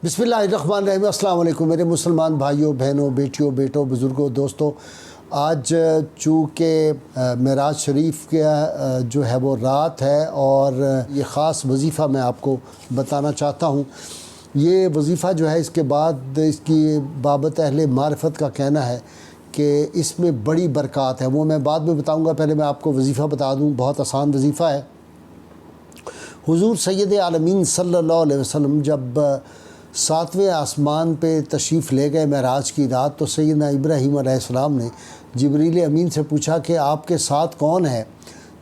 बिस्मिल्लाहिर्रहमानिर्रहीम। अस्सलाम वालेकुम मेरे मुसलमान भाइयों बहनों बेटियों बेटों बुज़ुर्गों दोस्तों। आज चूँकि मेराज शरीफ का जो है वो रात है और ये ख़ास वजीफ़ा मैं आपको बताना चाहता हूँ। ये वजीफ़ा जो है इसके बाद इसकी बाबत अहले मारिफत का कहना है कि इसमें बड़ी बरक़ात है, वो मैं बाद में बताऊँगा। पहले मैं आपको वजीफ़ा बता दूँ, बहुत आसान वजीफ़ा है। हुज़ूर सैयद आलमीन सल्लल्लाहु अलैहि वसल्लम जब 7वें आसमान पे तशरीफ़ ले गए मेराज की रात, तो सैयदना इब्राहीम अलैहिस्सलाम ने जिब्रील अमीन से पूछा कि आपके साथ कौन है।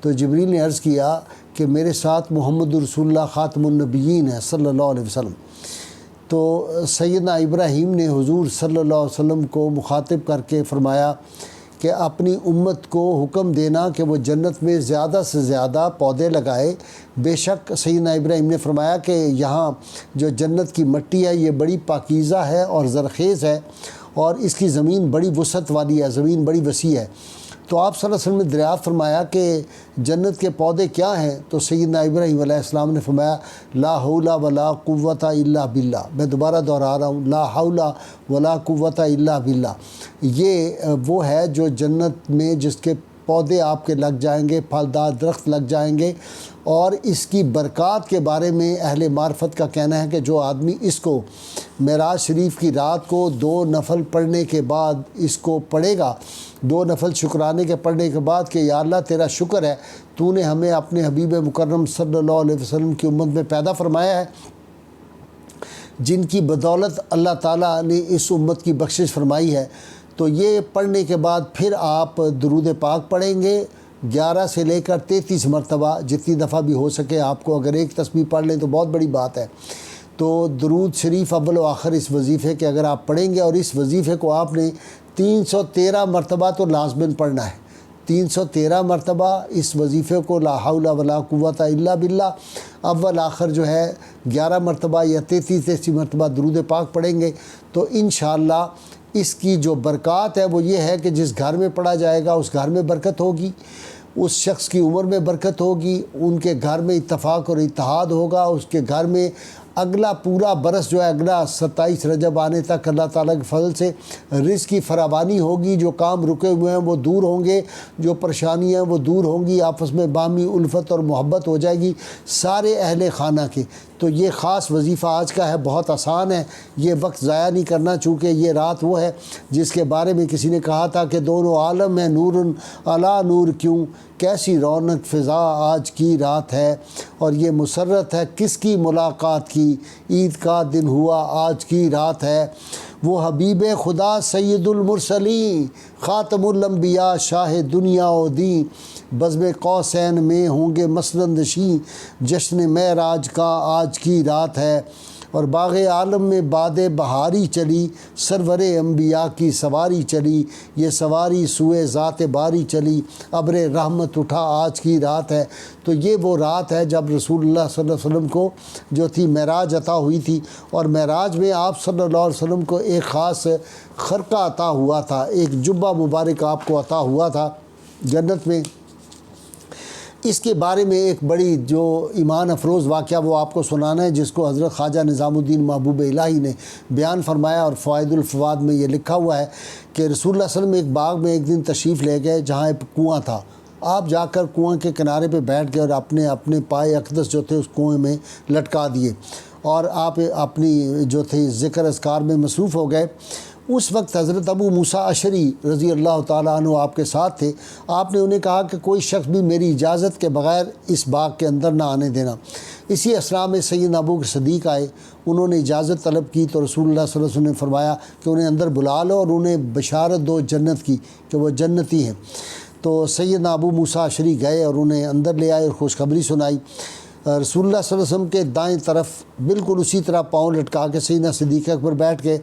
तो जिब्रील ने अर्ज़ किया कि मेरे साथ मुहम्मद रसूलुल्लाह ख़ातमुन नबिय्यीन है सल्लल्लाहु अलैहि वसल्लम। तो सैयदना इब्राहीम ने हुज़ूर सल्लल्लाहु अलैहि वसल्लम को मुखातिब करके फ़रमाया कि अपनी उम्मत को हुक्म देना कि वो जन्नत में ज़्यादा से ज़्यादा पौधे लगाए। बेशक सैयदना इब्राहीम ने फरमाया कि यहाँ जो जन्नत की मिट्टी है ये बड़ी पाकीज़ा है और ज़रख़ेज़ है और इसकी ज़मीन बड़ी वसअत वाली है, ज़मीन बड़ी वसी है। तो आप सल्लल्लाहु अलैहि वसल्लम ने दरियाफ़त फरमाया कि जन्नत के पौधे क्या हैं। तो सैयदना इब्राहीम अलैहिस्सलाम ने फरमाया ला हौला वला कुव्वता इल्ला बिल्लाह। मैं दोबारा दोहरा रहा हूँ, ला हौला वला कुव्वता इल्ला बिल्लाह। ये वो है जो जन्नत में जिसके पौधे आपके लग जाएंगे, फलदार दरख्त लग जाएंगे। और इसकी बरक़ात के बारे में अहले मार्फत का कहना है कि जो आदमी इसको मेराज शरीफ की रात को 2 नफल पढ़ने के बाद इसको पढ़ेगा, 2 नफल शुक्राने के पढ़ने के बाद कि या अल्लाह तेरा शुक्र है तूने हमें अपने हबीब मुकर्रम सल्लल्लाहु अलैहि वसल्लम की उम्मत में पैदा फरमाया है, जिनकी बदौलत अल्लाह ताला ने इस उम्मत की बख्शिश फरमाई है। तो ये पढ़ने के बाद फिर आप दुरूद पाक पढ़ेंगे 11 से लेकर 33 मरतबा, जितनी दफ़ा भी हो सके आपको। अगर एक तस्बीह पढ़ लें तो बहुत बड़ी बात है। तो दुरूद शरीफ अव्वल व आखिर इस वजीफ़े के अगर आप पढ़ेंगे, और इस वजीफ़े को आपने 313 मरतबा तो लाज़िमन पढ़ना है। 313 मरतबा इस वजीफ़े को ला हौला वला कुव्वता इल्ला बिल्लाह अव्वल आखिर जो है 11 मरतबा या 33 मरतबा दुरूद पाक पढ़ेंगे तो इंशाअल्लाह इसकी जो बरक़ात है वो ये है कि जिस घर में पढ़ा जाएगा उस घर में बरकत होगी, उस शख्स की उम्र में बरकत होगी, उनके घर में इत्तफ़ाक़ और इत्तेहाद होगा, उसके घर में अगला पूरा बरस जो है अगला 27 रजब आने तक अल्लाह ताला के फजल से रिज़्क़ की फरावानी होगी। जो काम रुके हुए हैं वो दूर होंगे, जो परेशानियाँ वो दूर होंगी, आपस में बामी उल्फत और मोहब्बत हो जाएगी सारे अहले खाना की। तो ये ख़ास वजीफ़ा आज का है, बहुत आसान है, ये वक्त ज़ाया नहीं करना। चूँकि ये रात वो है जिसके बारे में किसी ने कहा था कि दोनों आलम में नूरुन अला नूर क्यों, कैसी रौनक फ़िज़ा आज की रात है। और ये मुसर्रत है किसकी मुलाकात की, ईद का दिन हुआ आज की रात है। वो हबीब खुदा सैयदुल मुरसलीन ख़ातमुल अंबिया शाह दुनिया व दी, बज़्म कौसैन में होंगे मसलंदशी, जश्न मेराज का आज की रात है। और बाग़े आलम में बादे बहारी चली, सरवरे अंबिया की सवारी चली, ये सवारी सुए ज़ात बारी चली, अब्रे रहमत उठा आज की रात है। तो ये वो रात है जब रसूलुल्लाह सल्लल्लाहु अलैहि वसल्लम को जो थी मेराज अता हुई थी। और मेराज में आप सल्लल्लाहु अलैहि वसल्लम को एक ख़ास खरका अता हुआ था, एक जुब्बा मुबारक आपको अता हुआ था जन्नत में। इसके बारे में एक बड़ी जो ईमान अफरोज़ वाक़या वो आपको सुनाना है, जिसको हज़रत ख्वाजा निज़ामुद्दीन महबूब इलाही ने बयान फरमाया। और फ़वाइदुल फ़वाद में ये लिखा हुआ है कि रसूलुल्लाह सल्लल्लाहु अलैहि वसल्लम एक बाग में एक दिन तशरीफ़ ले गए जहाँ एक कुआँ था। आप जाकर कुआँ के किनारे पे बैठ गए और अपने अपने पाए अक़दस जो थे उस कुएँ में लटका दिए और आप अपनी जो थे ज़िक्र अज़कार में मसरूफ़ हो गए। उस वक्त हज़रत अबू मूसा अशरी रज़ी अल्लाह ताला अन्हु आपके साथ थे। आपने उन्हें कहा कि कोई शख्स भी मेरी इजाज़त के बग़ैर इस बाग के अंदर ना आने देना। इसी असरा में सैयदना अबू बकर सिद्दीक़ आए, उन्होंने इजाज़त तलब की तो रसूलुल्लाह सल्लल्लाहु अलैहि वसल्लम ने फरमाया कि उन्हें अंदर बुला लो और उन्हें बशारत दो जन्नत की कि वो जन्नती हैं। तो सैयदना अबू मूसा अशरी गए और उन्हें अंदर ले आए और खुशखबरी सुनाई। रसूलुल्लाह सल्लल्लाहु अलैहि वसल्लम के दाएं तरफ बिल्कुल उसी तरह पाँव लटका के सैयदना सिद्दीक़ अकबर बैठ गए।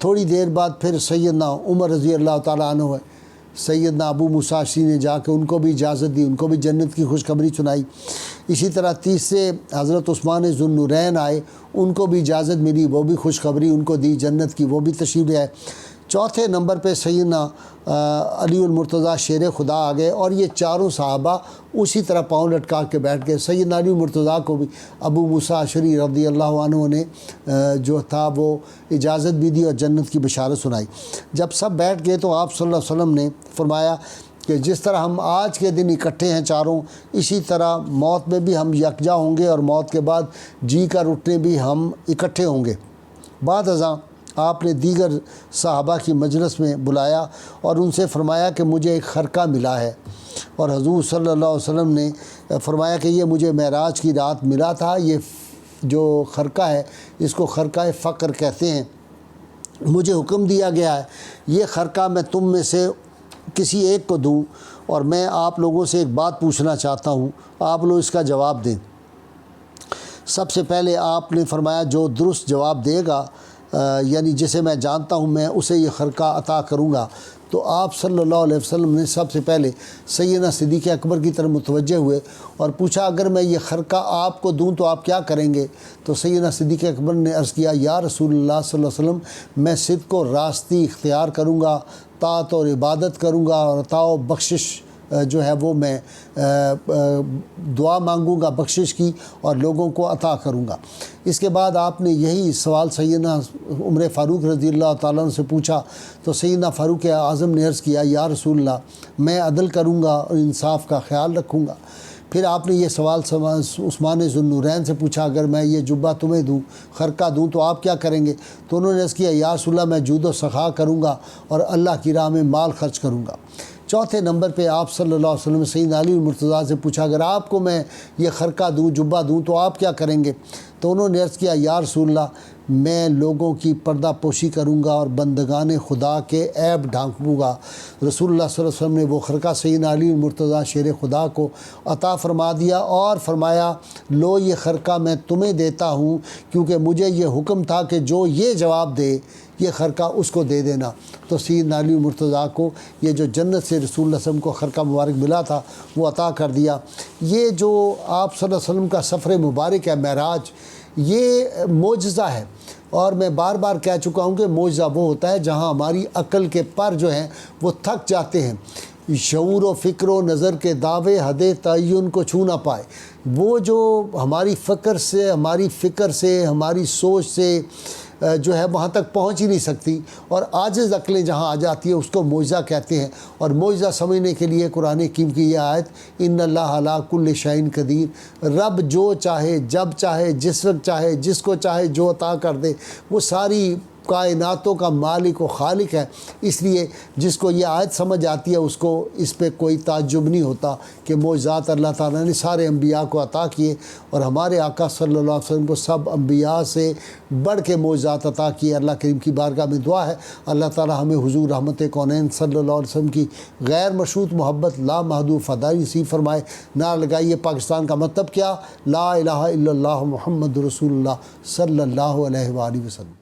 थोड़ी देर बाद फिर सैयदना उमर रज़ी अल्लाह ताला अन्हु है, सैयदना अबू मूसा अशरी ने जाके उनको भी इजाज़त दी, उनको भी जन्नत की खुशखबरी सुनाई। इसी तरह तीसरे हज़रत उस्मान ज़ुन्नुरैन आए, उनको भी इजाज़त मिली, वो भी खुशखबरी उनको दी जन्नत की, वो भी तशरीफ़ ले आए। چوتھے نمبر پہ سیدنا علی المرتضیٰ شیر خدا آ گئے اور یہ چاروں صحابہ اسی طرح پاؤں لٹکا کے بیٹھ گئے۔ سیدنا علی المرتضیٰ کو بھی ابو موسیٰ اشعری رضی اللہ عنہ نے جو تھا وہ اجازت بھی دی اور جنت کی بشارت سنائی۔ جب سب بیٹھ گئے تو آپ صلی اللہ علیہ وسلم نے فرمایا کہ جس طرح ہم آج کے دن اکٹھے ہیں چاروں، اسی طرح موت میں بھی ہم یکجا ہوں گے اور موت کے بعد جی کر اٹھنے بھی ہم اکٹھے ہوں گے۔ بعد ازاں آپ نے دیگر صحابہ کی مجلس میں بلایا اور ان سے فرمایا کہ مجھے ایک خرقہ ملا ہے، اور حضور صلی اللہ علیہ وسلم نے فرمایا کہ یہ مجھے معراج کی رات ملا تھا۔ یہ جو خرقہ ہے اس کو خرقہ فقر کہتے ہیں۔ مجھے حکم دیا گیا ہے یہ خرقہ میں تم میں سے کسی ایک کو دوں، اور میں آپ لوگوں سے ایک بات پوچھنا چاہتا ہوں، آپ لوگ اس کا جواب دیں۔ سب سے پہلے آپ نے فرمایا جو درست جواب دے گا، یعنی جسے میں جانتا ہوں، میں اسے یہ خرقہ عطا کروں گا۔ تو آپ صلی اللہ علیہ وسلم نے سب سے پہلے سیدنا صدیق اکبر کی طرف متوجہ ہوئے اور پوچھا اگر میں یہ خرقہ آپ کو دوں تو آپ کیا کریں گے؟ تو سیدنا صدیق اکبر نے عرض کیا یا رسول اللہ صلی اللہ علیہ وسلم، میں صدق و راستی اختیار کروں گا، طاعت اور عبادت کروں گا، اور عطا و بخشش جو ہے وہ میں دعا مانگوں گا بخشش کی اور لوگوں کو عطا کروں گا۔ اس کے بعد آپ نے یہی سوال سیدنا عمر فاروق رضی اللہ تعالیٰ عنہ سے پوچھا، تو سیدنا فاروق اعظم نے عرض کیا یا رسول اللہ، میں عدل کروں گا اور انصاف کا خیال رکھوں گا۔ پھر آپ نے یہ سوال عثمان ذو النورین سے پوچھا اگر میں یہ جبہ تمہیں دوں، خرقہ دوں تو آپ کیا کریں گے؟ تو انہوں نے عرض کیا یا رسول اللہ، میں جود و سخا کروں گا اور اللہ کی راہ میں مال خرچ کروں گا۔ چوتھے نمبر پہ آپ صلی اللہ علیہ وسلم نے سیدنا علی المرتضیٰ سے پوچھا اگر آپ کو میں یہ خرقہ دوں، جبہ دوں تو آپ کیا کریں گے؟ تو انہوں نے عرض کیا یا رسول اللہ، میں لوگوں کی پردہ پوشی کروں گا اور بندگان خدا کے عیب ڈھانپوں گا۔ رسول اللہ صلی اللہ علیہ وسلم نے وہ خرقہ سیدنا علی المرتضیٰ شیر خدا کو عطا فرما دیا اور فرمایا لو یہ خرقہ میں تمہیں دیتا ہوں، کیونکہ مجھے یہ حکم تھا کہ جو یہ جواب دے یہ خرقہ اس کو دے دینا۔ تو سیدنا علی المرتضیٰ کو یہ جو جنت سے رسول اللہ صلی اللہ علیہ وسلم کو خرقہ مبارک ملا تھا وہ عطا کر دیا۔ یہ جو آپ صلی اللہ علیہ وسلم کا سفر مبارک ہے معراج، یہ معجزہ ہے، اور میں بار بار کہہ چکا ہوں کہ معجزہ وہ ہوتا ہے جہاں ہماری عقل کے پر جو ہیں وہ تھک جاتے ہیں، شعور و فکر و نظر کے دعوے حد تعین کو چھو نہ پائے۔ وہ جو ہماری فکر سے ہماری سوچ سے جو ہے وہاں تک پہنچ ہی نہیں سکتی، اور عاجز عقلیں جہاں آ جاتی ہے اس کو معجزہ کہتے ہیں۔ اور معجزہ سمجھنے کے لیے قرآن حکیم کی یہ آیت ان اللہ علی کل شیء قدیر، رب جو چاہے جب چاہے جس وقت چاہے جس کو چاہے جو عطا کر دے، وہ ساری کائناتوں کا مالک و خالق ہے۔ اس لیے جس کو یہ آیت سمجھ آتی ہے اس کو اس پہ کوئی تعجب نہیں ہوتا کہ معجزات اللہ تعالیٰ نے سارے انبیاء کو عطا کیے، اور ہمارے آقا صلی اللہ علیہ وسلم کو سب انبیاء سے بڑھ کے معجزات عطا کیے۔ اللہ کریم کی بارگاہ میں دعا ہے اللہ تعالیٰ ہمیں حضور رحمت کونین صلی اللہ علیہ وسلم کی غیر مشروط محبت لامحدود فدائی نصیب فرمائے۔ نعرہ لگائیے پاکستان کا مطلب کیا؟ لا الہ الا اللہ محمد رسول اللہ صلی اللہ علیہ وآلہ وسلم۔